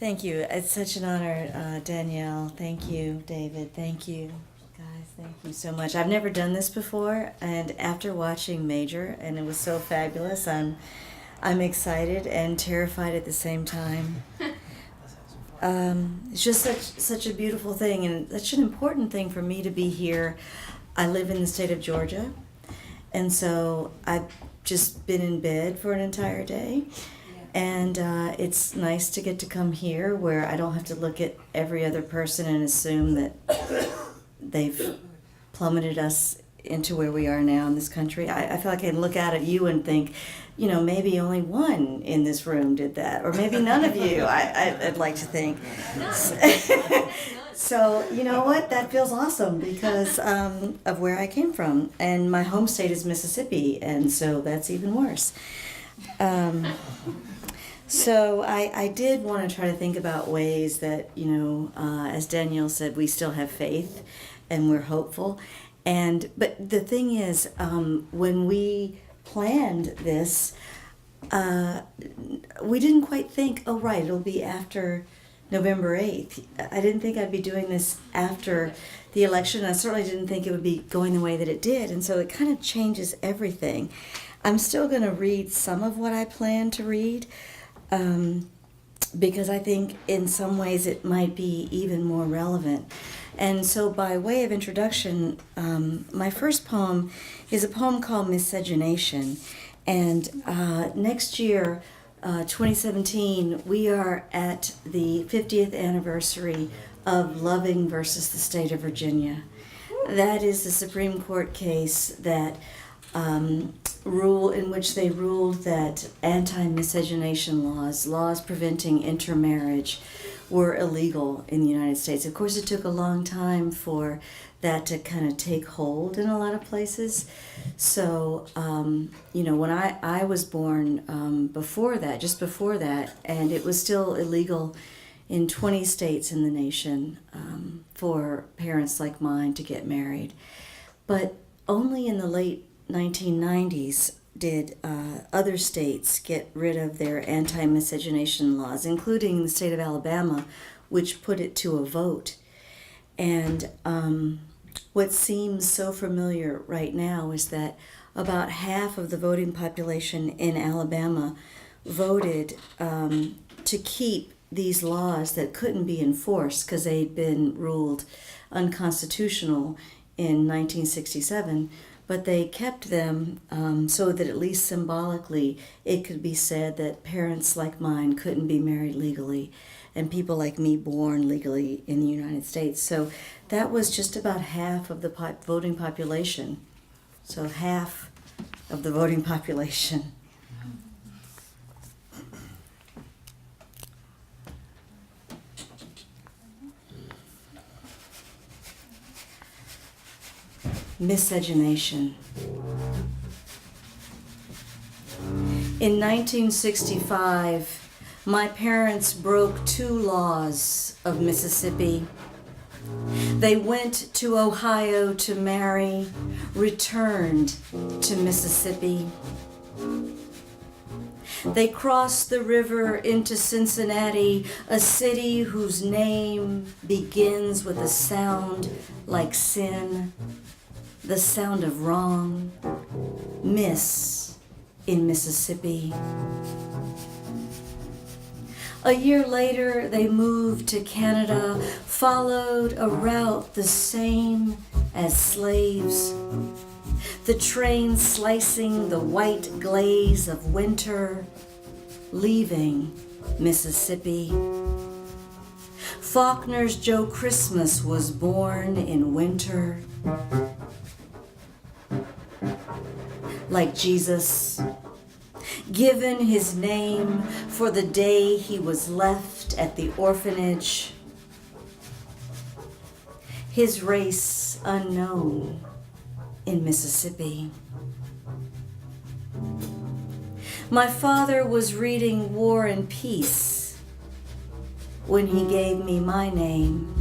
Thank you. It's such an honor, Danielle. Thank you, David. Thank you, guys. Thank you so much. I've never done this before, and after watching Major, and it was so fabulous, I'm excited and terrified at the same time. It's just such a beautiful thing, and such an important thing for me to be here. I live in the state of Georgia, and so I've just been in bed for an entire day. And it's nice to get to come here where I don't have to look at every other person and assume that they've plummeted us into where we are now in this country. I feel like I can look out at you and think, maybe only one in this room did that, or maybe none of you, I'd like to think. So, you know what? That feels awesome because of where I came from. And my home state is Mississippi, and so that's even worse. So I did want to try to think about ways that, as Danielle said, we still have faith and we're hopeful. But the thing is, when we planned this, we didn't quite think, oh, right, it'll be after November 8th. I didn't think I'd be doing this after the election. I certainly didn't think it would be going the way that it did. And so it kind of changes everything. I'm still going to read some of what I plan to read. Because I think in some ways it might be even more relevant. And so by way of introduction, my first poem is a poem called Miscegenation. And next year, 2017, we are at the 50th anniversary of Loving versus the state of Virginia. That is the Supreme Court case that in which they ruled that anti-miscegenation laws preventing intermarriage, were illegal in the United States. Of course, it took a long time for that to kind of take hold in a lot of places. So, when I was born just before that, and it was still illegal in 20 states in the nation for parents like mine to get married. But only in the late 1990s did other states get rid of their anti-miscegenation laws, including the state of Alabama, which put it to a vote. And what seems so familiar right now is that about half of the voting population in Alabama voted to keep these laws that couldn't be enforced because they'd been ruled unconstitutional in 1967. But they kept them so that at least symbolically it could be said that parents like mine couldn't be married legally and people like me born legally in the United States. So that was just about half of the voting population. So half of the voting population. Miscegenation. In 1965, my parents broke 2 laws of Mississippi. They went to Ohio to marry, returned to Mississippi. They crossed the river into Cincinnati, a city whose name begins with a sound like sin. The sound of wrong, miss in Mississippi. A year later, they moved to Canada, followed a route the same as slaves. The train slicing the white glaze of winter, leaving Mississippi. Faulkner's Joe Christmas was born in winter. Like Jesus, given his name for the day he was left at the orphanage, his race unknown in Mississippi. My father was reading War and Peace when he gave me my name.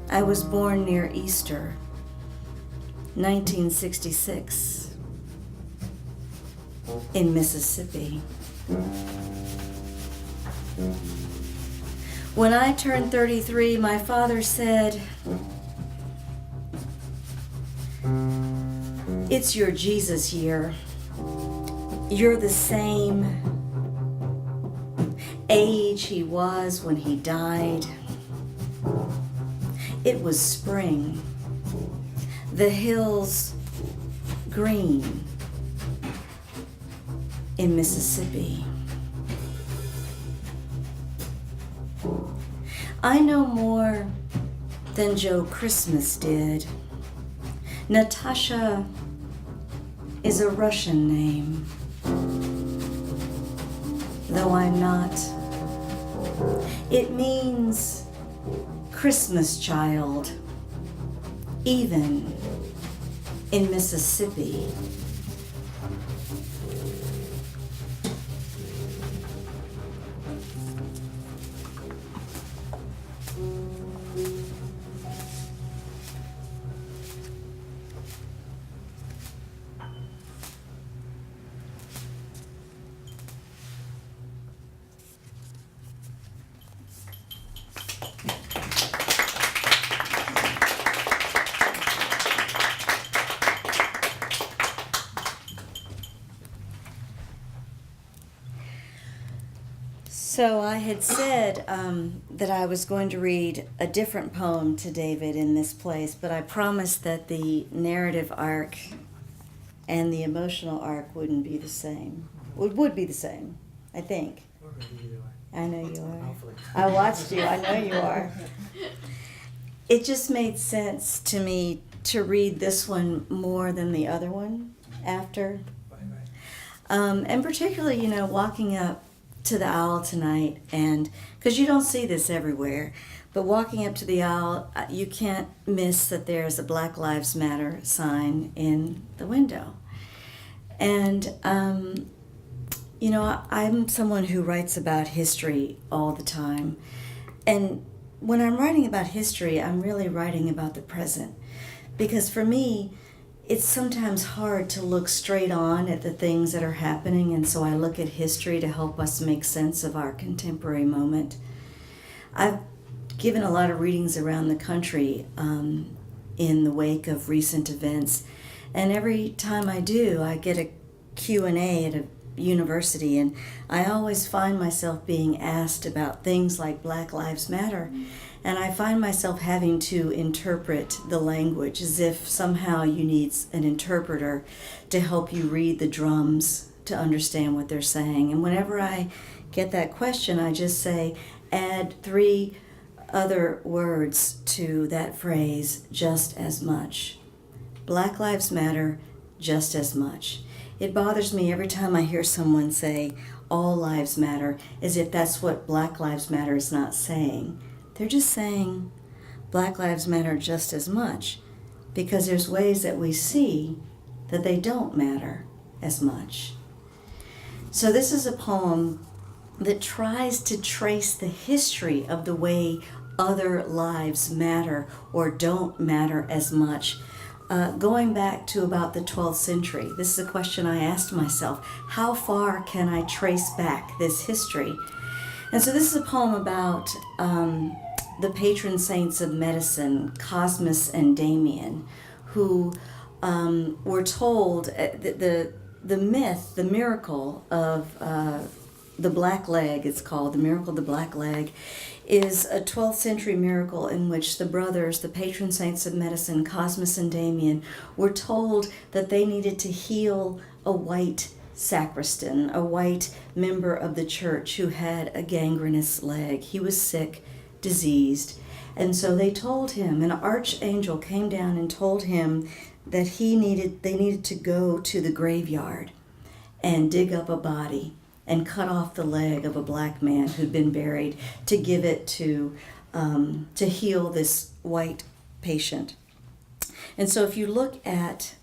I was born near Easter, 1966, in Mississippi. When I turned 33, my father said, "It's your Jesus year. You're the same age he was when he died. It was spring. The hills green in Mississippi. I know more than Joe Christmas did. Natasha is a Russian name, though I'm not. It means Christmas child, even in Mississippi." So I had said that I was going to read a different poem to David in this place, but I promised that the narrative arc and the emotional arc wouldn't be the same. Would be the same, I think. I know you are. I watched you. I know you are. It just made sense to me to read this one more than the other one after. And particularly, walking up to the aisle tonight, and because you don't see this everywhere, but walking up to the aisle, you can't miss that there's a Black Lives Matter sign in the window. And I'm someone who writes about history all the time, and when I'm writing about history, I'm really writing about the present, because for me it's sometimes hard to look straight on at the things that are happening, and so I look at history to help us make sense of our contemporary moment. I've given a lot of readings around the country in the wake of recent events, and every time I do, I get a Q&A at a university, and I always find myself being asked about things like Black Lives Matter, and I find myself having to interpret the language as if somehow you need an interpreter to help you read the drums to understand what they're saying. And whenever I get that question, I just say, add 3 other words to that phrase, just as much. Black Lives Matter, just as much. It bothers me every time I hear someone say, all lives matter, as if that's what Black Lives Matter is not saying. They're just saying Black Lives Matter just as much, because there's ways that we see that they don't matter as much. So this is a poem that tries to trace the history of the way other lives matter or don't matter as much, going back to about the 12th century. This is a question I asked myself. How far can I trace back this history? And so this is a poem about the patron saints of medicine, Cosmas and Damien, who were told the myth, the miracle of the black leg, it's called, the miracle of the black leg, is a 12th century miracle in which the brothers, the patron saints of medicine, Cosmas and Damien, were told that they needed to heal a white sacristan, a white member of the church who had a gangrenous leg. He was sick, diseased, and so they told him, an archangel came down and told him that they needed to go to the graveyard and dig up a body and cut off the leg of a black man who'd been buried to give it to heal this white patient. And so if you look at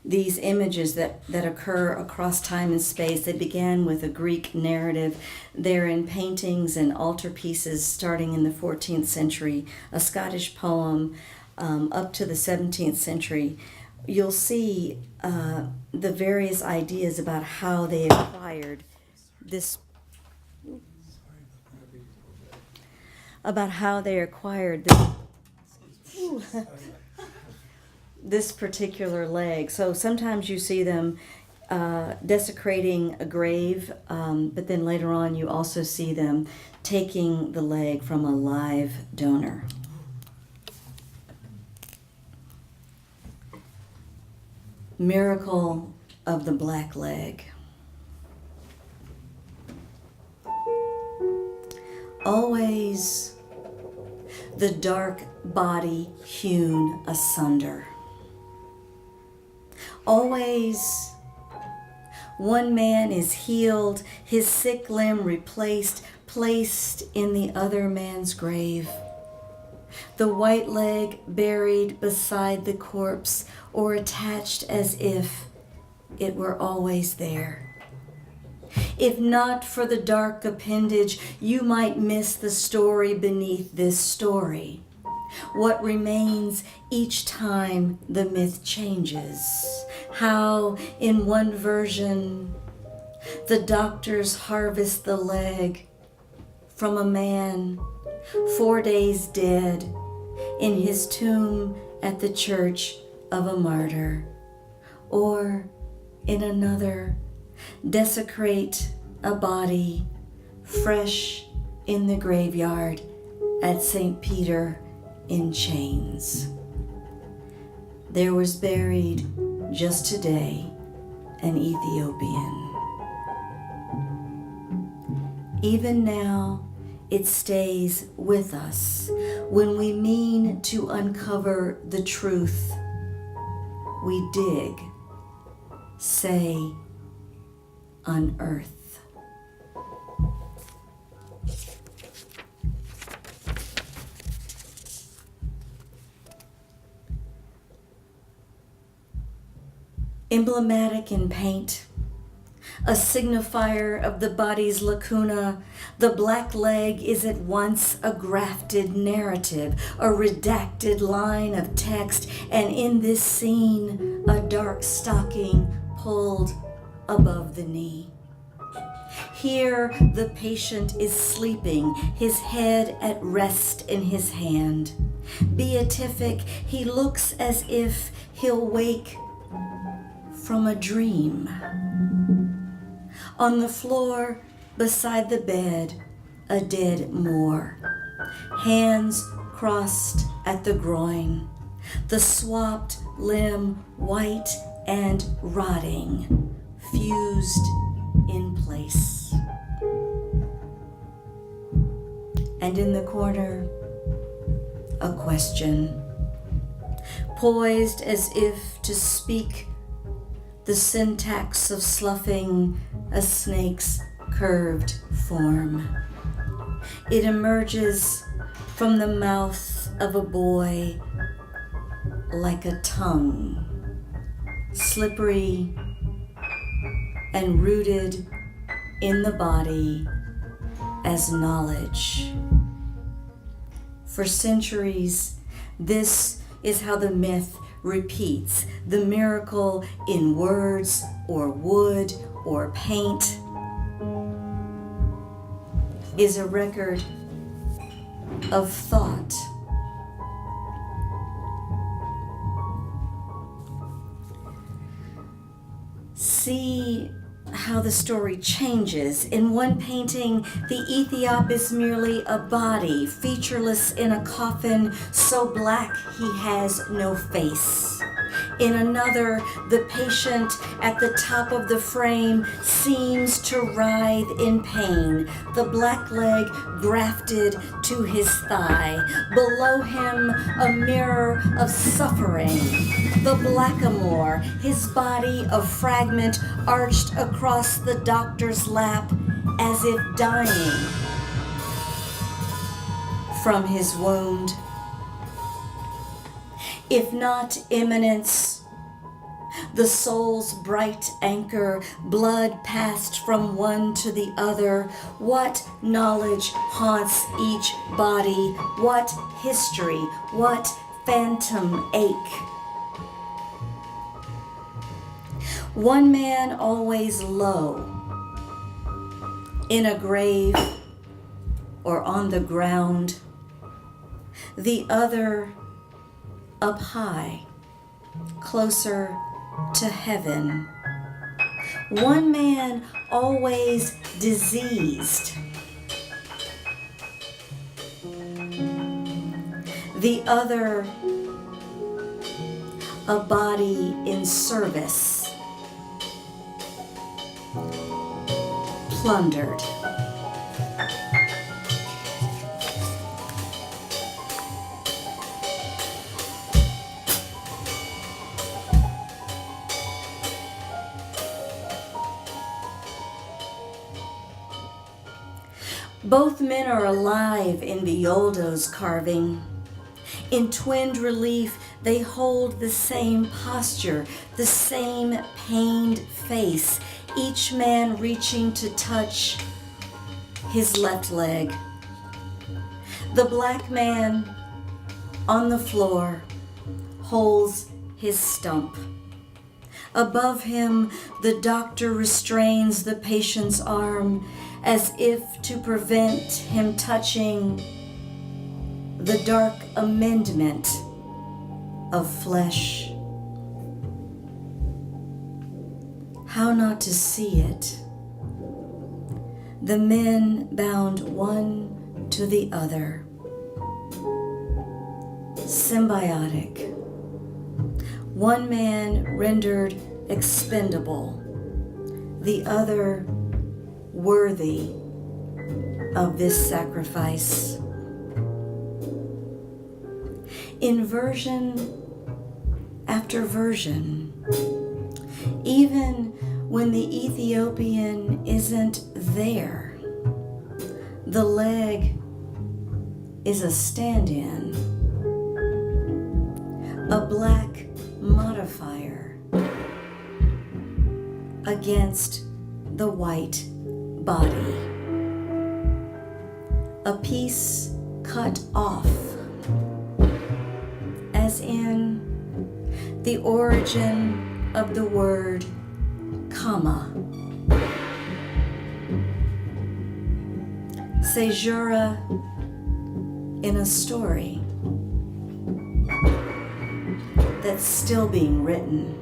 these images that occur across time and space, they began with a Greek narrative. They're in paintings and altarpieces starting in the 14th century, a Scottish poem up to the 17th century. You'll see the various ideas about how they acquired this. about how they acquired this particular leg. So sometimes you see them desecrating a grave, but then later on you also see them taking the leg from a live donor. Miracle of the black leg. Always the dark body hewn asunder. Always one man is healed, his sick limb replaced, placed in the other man's grave. The white leg buried beside the corpse or attached as if it were always there. If not for the dark appendage, you might miss the story beneath this story. What remains each time the myth changes. How, in one version, the doctors harvest the leg from a man 4 days dead in his tomb at the church of a martyr. Or, in another, desecrate a body fresh in the graveyard at St. Peter in chains. There was buried just today an Ethiopian. Even now, it stays with us when we mean to uncover the truth. We dig, say, unearth. Emblematic in paint, a signifier of the body's lacuna, the black leg is at once a grafted narrative, a redacted line of text, and in this scene, a dark stocking pulled above the knee. Here, the patient is sleeping, his head at rest in his hand. Beatific, he looks as if he'll wake from a dream. On the floor, beside the bed, a dead Moor. Hands crossed at the groin, the swapped limb white and rotting, fused in place. And in the corner, a question, poised as if to speak the syntax of sloughing a snake's curved form. It emerges from the mouth of a boy like a tongue, slippery and rooted in the body as knowledge. For centuries, this is how the myth repeats. The miracle in words or wood or paint is a record of thought. See how the story changes. In one painting, the Ethiop is merely a body, featureless in a coffin, so black he has no face. In another, the patient at the top of the frame seems to writhe in pain, the black leg grafted to his thigh. Below him, a mirror of suffering. The blackamoor, his body a fragment arched across the doctor's lap as if dying from his wound. If not imminence, the soul's bright anchor, blood passed from one to the other. What knowledge haunts each body? What history? What phantom ache? One man always low, in a grave or on the ground, the other up high, closer to heaven. One man always diseased, the other a body in service, plundered. Both men are alive in Violdo's carving. In twinned relief, they hold the same posture, the same pained face, each man reaching to touch his left leg. The black man on the floor holds his stump. Above him, the doctor restrains the patient's arm as if to prevent him touching the dark amendment of flesh. How not to see it? The men bound one to the other, symbiotic. One man rendered expendable, the other worthy of this sacrifice. In version after version, even when the Ethiopian isn't there, the leg is a stand-in, a black modifier against the white body, a piece cut off, as in the origin of the word comma. Caesura in a story that's still being written.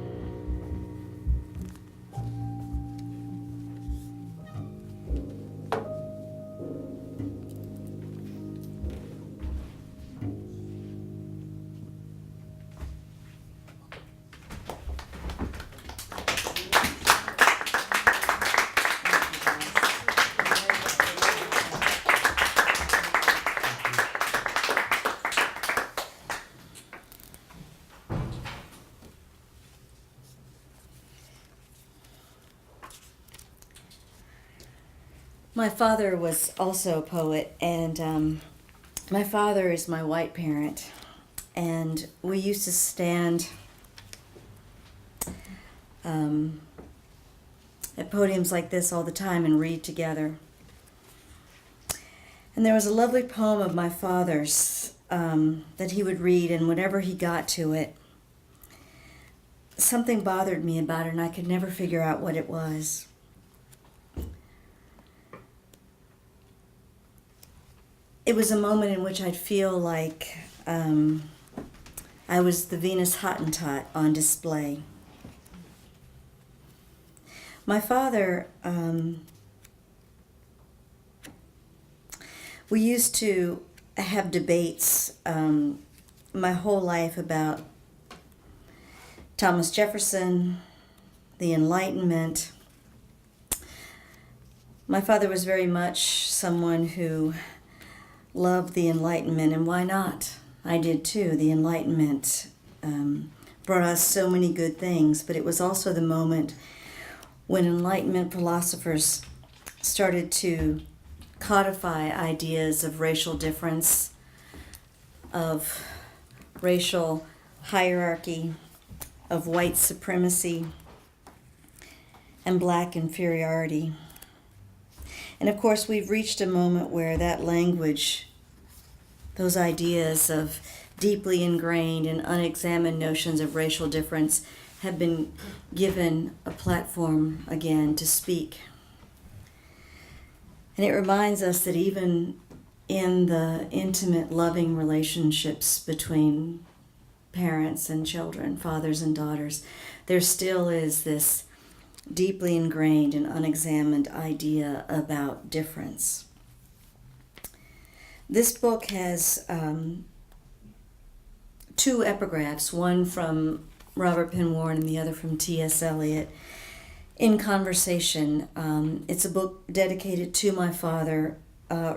My father was also a poet, and my father is my white parent, and we used to stand at podiums like this all the time and read together. And there was a lovely poem of my father's that he would read, and whenever he got to it, something bothered me about it, and I could never figure out what it was. It was a moment in which I'd feel like I was the Venus Hottentot on display. My father, we used to have debates my whole life about Thomas Jefferson, the Enlightenment. My father was very much someone who loved the Enlightenment, and why not? I did too. The Enlightenment brought us so many good things, but it was also the moment when Enlightenment philosophers started to codify ideas of racial difference, of racial hierarchy, of white supremacy, and black inferiority. And of course, we've reached a moment where that language, those ideas of deeply ingrained and unexamined notions of racial difference have been given a platform again to speak. And it reminds us that even in the intimate, loving relationships between parents and children, fathers and daughters, there still is this deeply ingrained and unexamined idea about difference. This book has two epigraphs, one from Robert Penn Warren and the other from T.S. Eliot, in conversation. It's a book dedicated to my father,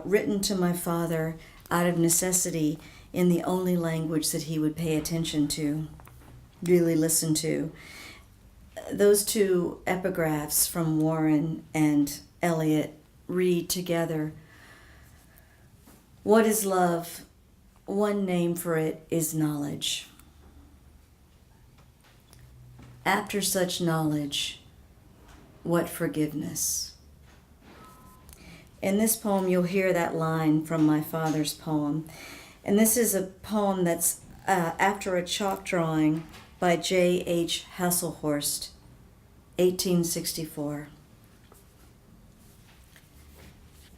written to my father out of necessity in the only language that he would pay attention to, really listen to. Those two epigraphs from Warren and Eliot read together. What is love? One name for it is knowledge. After such knowledge, what forgiveness? In this poem, you'll hear that line from my father's poem. And this is a poem that's after a chalk drawing by J.H. Hasselhorst, 1864.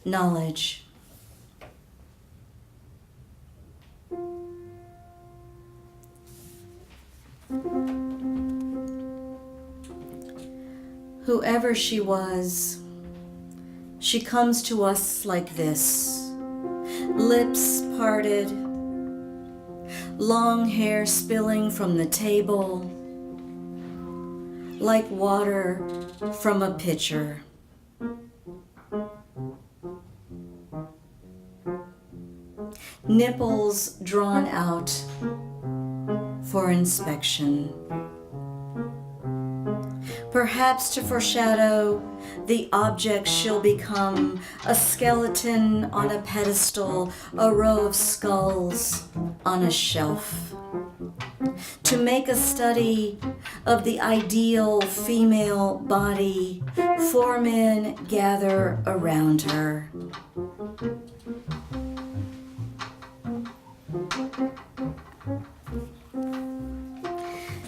Knowledge. Whoever she was, she comes to us like this, lips parted, long hair spilling from the table, like water from a pitcher. Nipples drawn out for inspection. Perhaps to foreshadow the object she'll become, a skeleton on a pedestal, a row of skulls on a shelf. To make a study of the ideal female body, 4 men gather around her.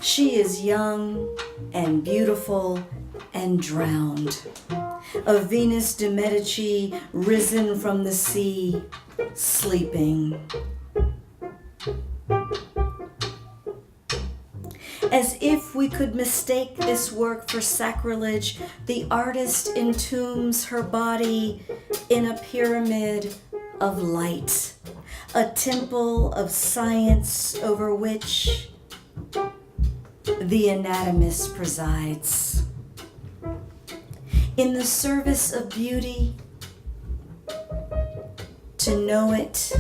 She is young and beautiful and drowned. A Venus de Medici risen from the sea, sleeping. As if we could mistake this work for sacrilege, the artist entombs her body in a pyramid of light, a temple of science over which the anatomist presides. In the service of beauty, to know it,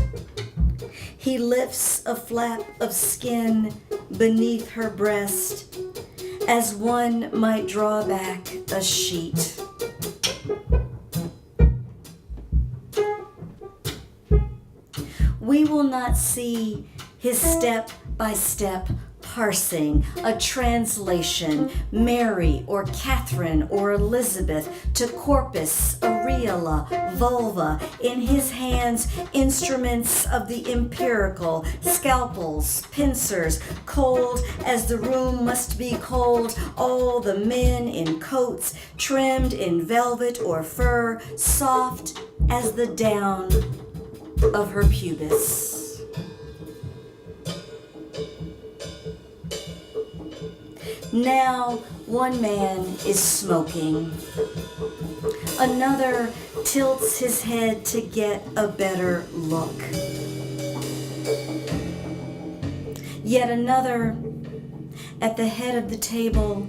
he lifts a flap of skin beneath her breast, as one might draw back a sheet. We will not see his step-by-step parsing, a translation, Mary or Catherine or Elizabeth to corpus, areola, vulva, in his hands instruments of the empirical, scalpels, pincers, cold as the room must be cold, all the men in coats, trimmed in velvet or fur, soft as the down of her pubis. Now one man is smoking. Another tilts his head to get a better look. Yet another, at the head of the table,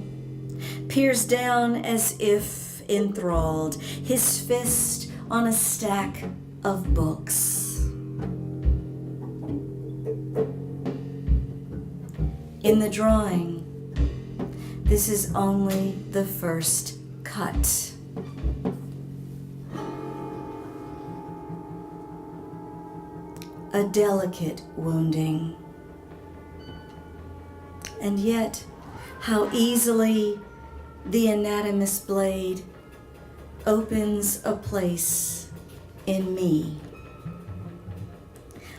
peers down as if enthralled, his fist on a stack of books. In the drawing, this is only the first cut. A delicate wounding. And yet, how easily the anatomist's blade opens a place in me.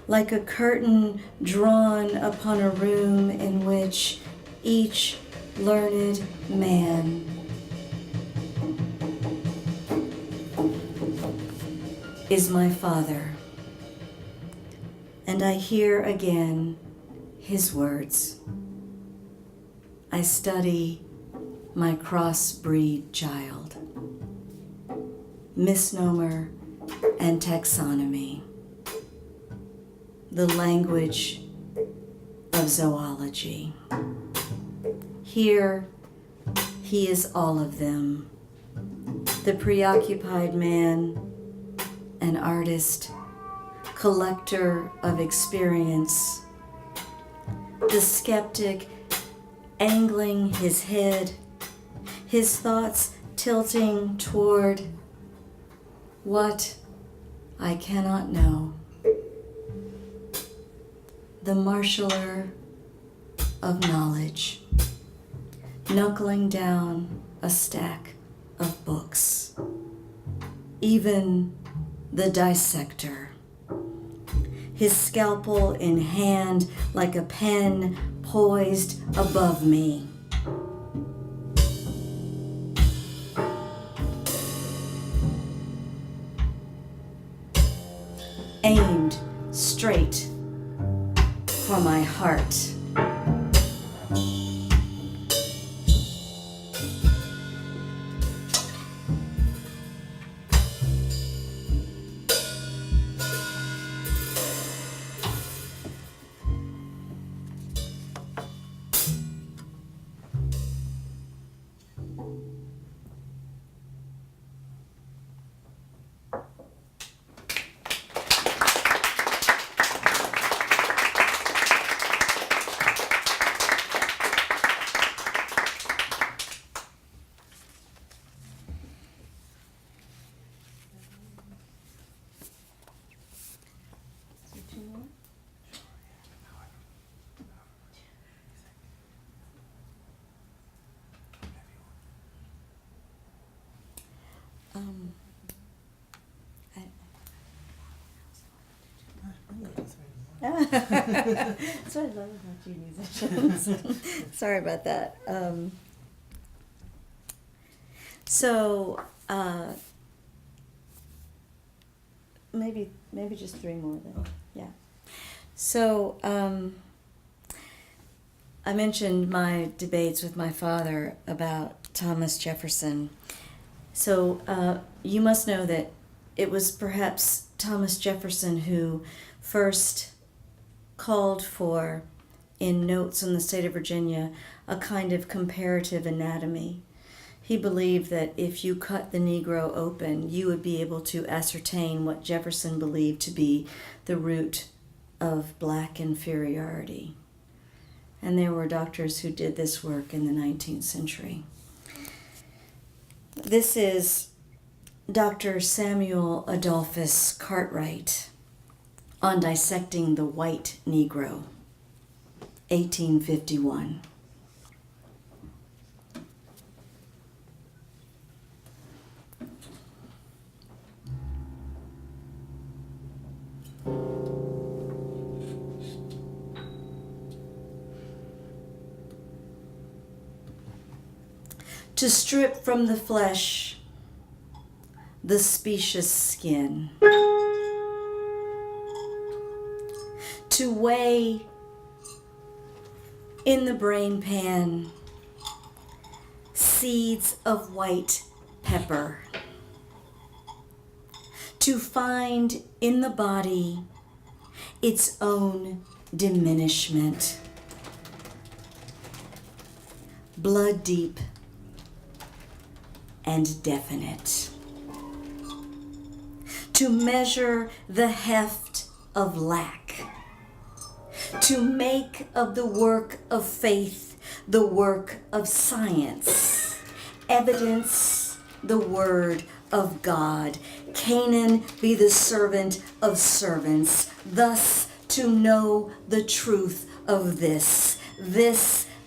Like a curtain drawn upon a room in which each learned man is my father. and I hear again his words. I study my crossbreed child. Misnomer and taxonomy. The language of zoology. Here, he is all of them. The preoccupied man, an artist, collector of experience. The skeptic angling his head, his thoughts tilting toward what I cannot know. The marshaller of knowledge, knuckling down a stack of books. Even the dissector, his scalpel in hand like a pen poised above me. Aimed straight for my heart. That's what I love about you musicians. Sorry about that. Maybe just three more then. Yeah. So I mentioned my debates with my father about Thomas Jefferson. So you must know that it was perhaps Thomas Jefferson who first called for, in Notes on the State of Virginia, a kind of comparative anatomy. He believed that if you cut the Negro open, you would be able to ascertain what Jefferson believed to be the root of black inferiority. And there were doctors who did this work in the 19th century. This is Dr. Samuel Adolphus Cartwright on dissecting the white Negro, 1851. To strip from the flesh the specious skin, to weigh in the brain pan seeds of white pepper, to find in the body its own diminishment, blood deep and definite, to measure the heft of lack, to make of the work of faith the work of science, evidence the word of God, Canaan be the servant of servants, thus to know the truth of this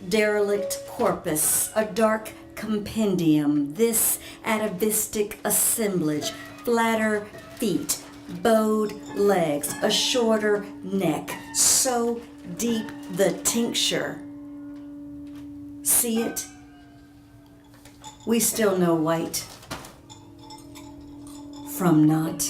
derelict corpus, a dark compendium, this atavistic assemblage, flatter feet, bowed legs, a shorter neck, so deep the tincture. See it? We still know white from not.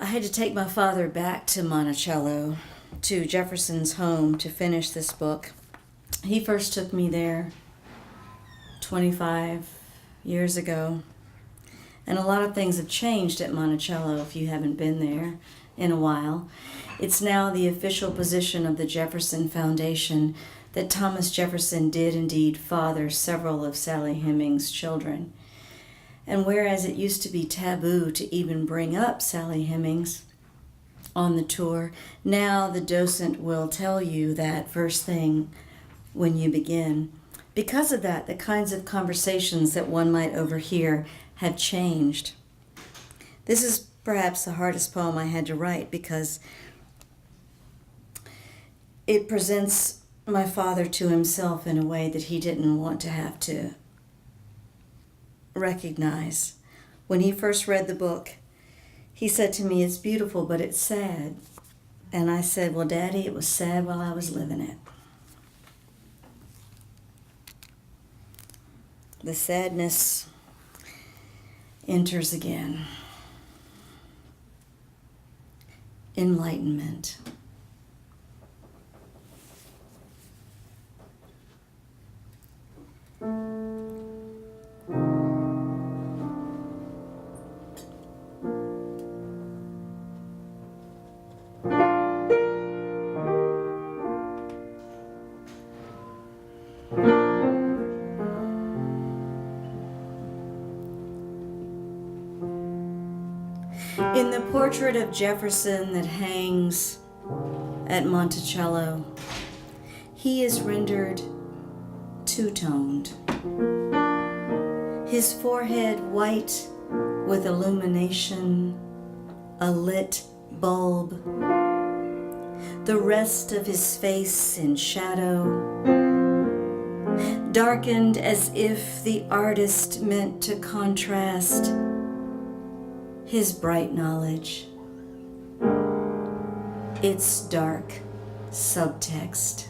had to take my father back to Monticello, to Jefferson's home, to finish this book. He first took me there 25 years ago. And a lot of things have changed at Monticello if you haven't been there in a while. It's now the official position of the Jefferson Foundation that Thomas Jefferson did indeed father several of Sally Hemings' children. And whereas it used to be taboo to even bring up Sally Hemings on the tour, now the docent will tell you that first thing when you begin. Because of that, the kinds of conversations that one might overhear have changed. This is perhaps the hardest poem I had to write because it presents my father to himself in a way that he didn't want to have to recognize. When he first read the book, he said to me, "It's beautiful, but it's sad." And I said, "Well, Daddy, it was sad while I was living it." The sadness enters again. Enlightenment. In the portrait of Jefferson that hangs at Monticello, he is rendered two-toned. His forehead white with illumination, a lit bulb. The rest of his face in shadow, darkened as if the artist meant to contrast his bright knowledge, its dark subtext.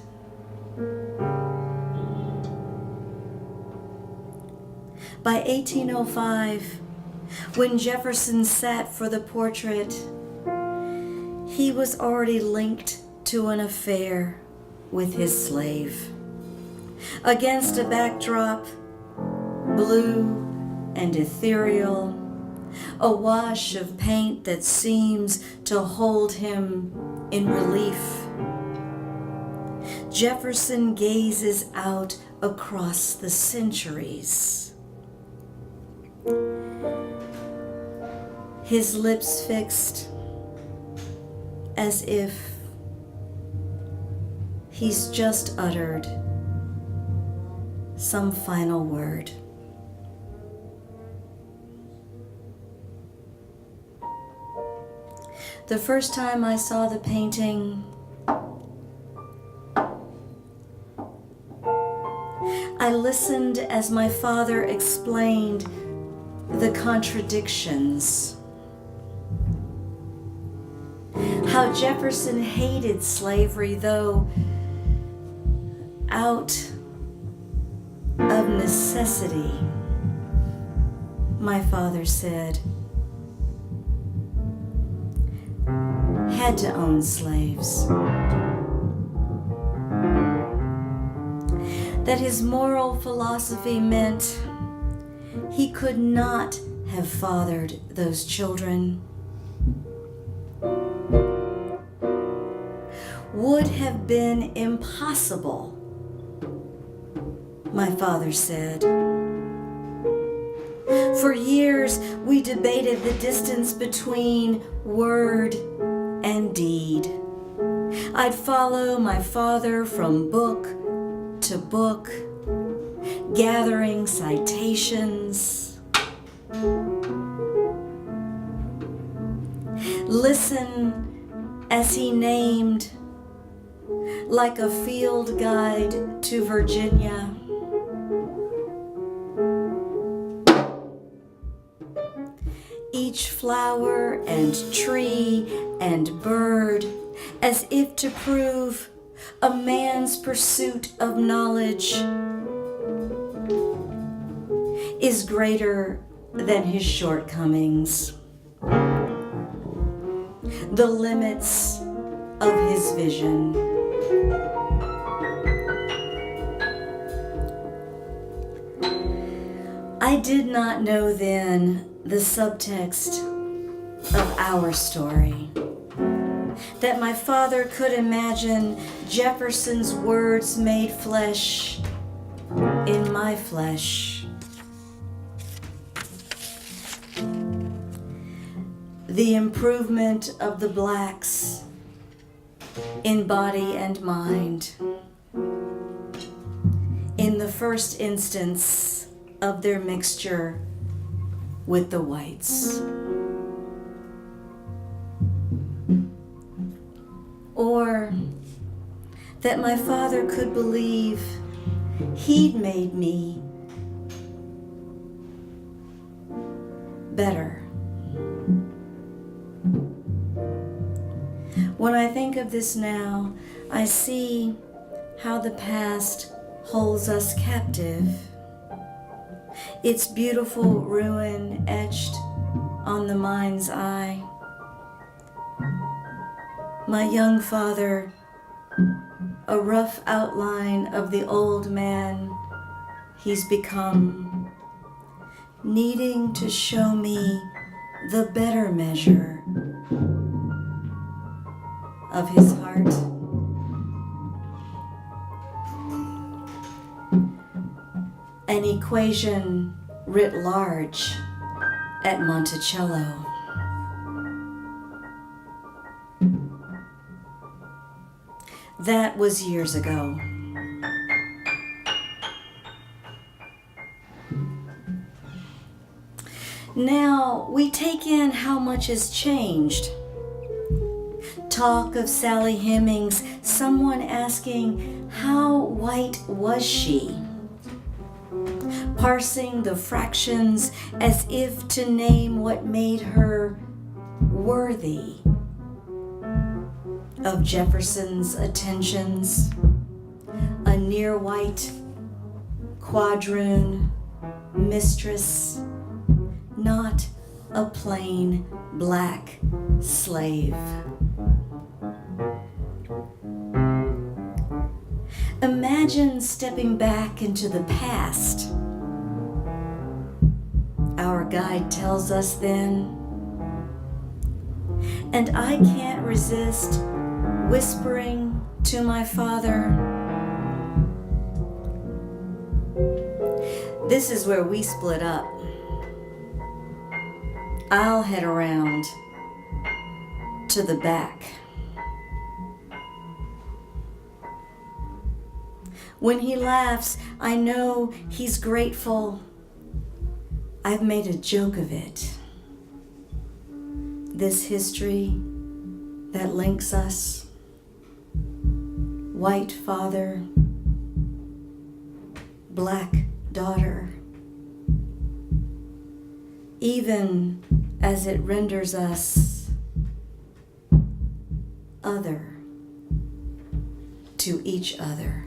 By 1805, when Jefferson sat for the portrait, he was already linked to an affair with his slave. Against a backdrop, blue and ethereal, a wash of paint that seems to hold him in relief, Jefferson gazes out across the centuries, his lips fixed as if he's just uttered some final word. The first time I saw the painting, I listened as my father explained the contradictions. How Jefferson hated slavery, though out of necessity, my father said, had to own slaves. That his moral philosophy meant he could not have fathered those children. Would have been impossible, my father said. For years, we debated the distance between word and deed. I'd follow my father from book to book, gathering citations. Listen as he named, like a field guide to Virginia, each flower and tree and bird, as if to prove a man's pursuit of knowledge is greater than his shortcomings. the limits of his vision. I did not know then the subtext of our story, that my father could imagine Jefferson's words made flesh in my flesh. The improvement of the blacks in body and mind, in the first instance of their mixture with the whites. Or that my father could believe he'd made me better. When I think of this now, I see how the past holds us captive. Its beautiful ruin etched on the mind's eye. My young father, a rough outline of the old man he's become, needing to show me the better measure of his heart. An equation writ large at Monticello. That was years ago. Now we take in how much has changed. Talk of Sally Hemings, someone asking, how white was she? Parsing the fractions as if to name what made her worthy of Jefferson's attentions. A near-white quadroon mistress, not a plain black slave. Imagine stepping back into the past. Our guide tells us then, and I can't resist whispering to my father, this is where we split up. I'll head around to the back. When he laughs, I know he's grateful. I've made a joke of it. This history that links us, white father, black daughter, even as it renders us other to each other.